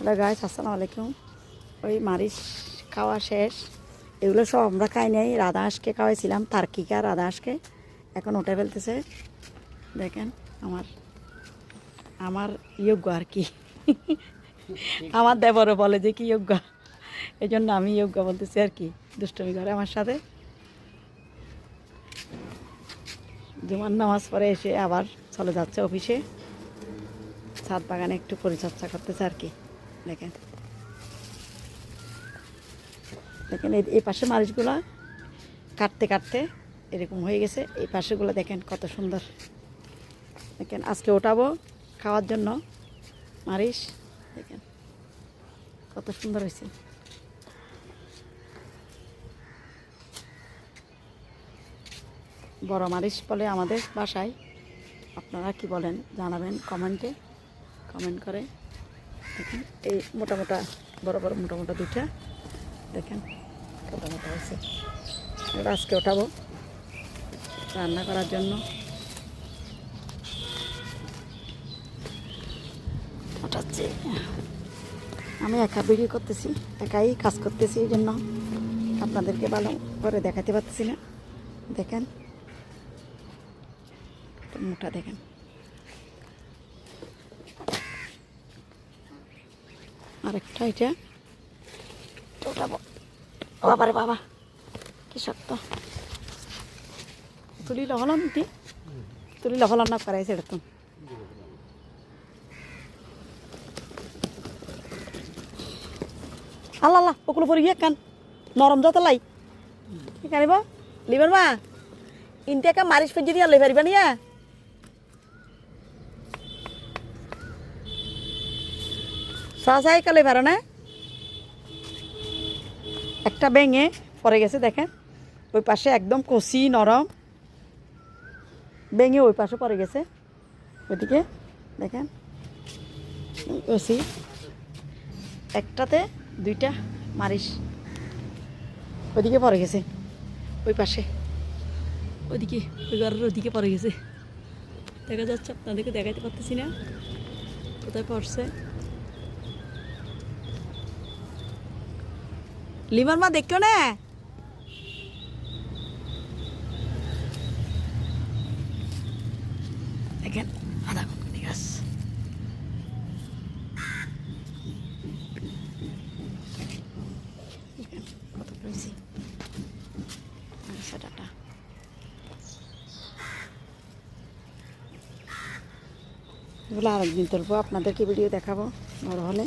Hello guys, আসসালামু আলাইকুম। ওই মারিচ খাওয়া শেষ। এগুলো সব আমরা খাই নাই, রাধা হাঁসকে খাওয়াইছিলাম, তার্কিকা রাধা হাঁসকে এখন উঠে ফেলতেছে। দেখেন আমার আমার যোগ্য আর কি। আমার দেবরও বলে যে কি যোগ্য, এই জন্য আমি যোগ্য বলতেছি আর কি। দুষ্টমি করে আমার সাথে। জুমার নামাজ পরে এসে আবার চলে যাচ্ছে অফিসে। ছাদ বাগানে একটু পরিচর্যা করতেছে আর কি। দেখেন দেখেন এই পাশে মারিচগুলো কাটতে কাটতে এরকম হয়ে গেছে। এই পাশেগুলো দেখেন কত সুন্দর। দেখেন আজকে ওঠাবো খাওয়ার জন্য মারিচ। দেখেন কত সুন্দর হয়েছে। বড় মারিচ বলে আমাদের বাসায়, আপনারা কি বলেন জানাবেন কমেন্টে, কমেন্ট করে। দেখেন এই মোটা মোটা বড় বড় মোটা মোটা দুইটা দেখেন কত মোটা হয়েছে। এটা আজকে ওঠাবো রান্না করার জন্য। ওঠাচ্ছি, আমি একা ভিডিও করতেছি, একাই কাজ করতেছি, এই জন্য আপনাদেরকে ভালো করে দেখাতে পারতেছি না। দেখেন মোটা, দেখেন আরেকটা এটা ওঠাবো। বাবারে বাবা কি শক্ত। তুলি লহলাম দি তুলি লহলাম না করাইছে এটা তো। আল্লাহ আল্লাহ ওগুলো পরে গিয়ে কান নরম যত লাই ঠিক আনিব লিবার মা ইনতে একা মারিচ ফেঞ্জি দিয়ে লই পারিবা নিয়া। চাই কালে পারো না। একটা ভেঙে পড়ে গেছে দেখেন, ওই পাশে একদম কচি নরম ভেঙে ওই পাশে পড়ে গেছে। ওইদিকে দেখেন কচি, একটাতে দুইটা মারিচ ওইদিকে পড়ে গেছে, ওই পাশে ওইদিকে ওই ঘরের ওইদিকে পড়ে গেছে। দেখা যাচ্ছে, আপনাদেরকে দেখাইতে পারতেছি না কোথায় পড়ছে। লিমার মা দেখো না, দেখেন আধা ঘন্টা গাছ। কত পেয়েছি টাটা। এগুলো আরেকদিন তুলবো, আপনাদেরকে ভিডিও দেখাবো বড় হলে।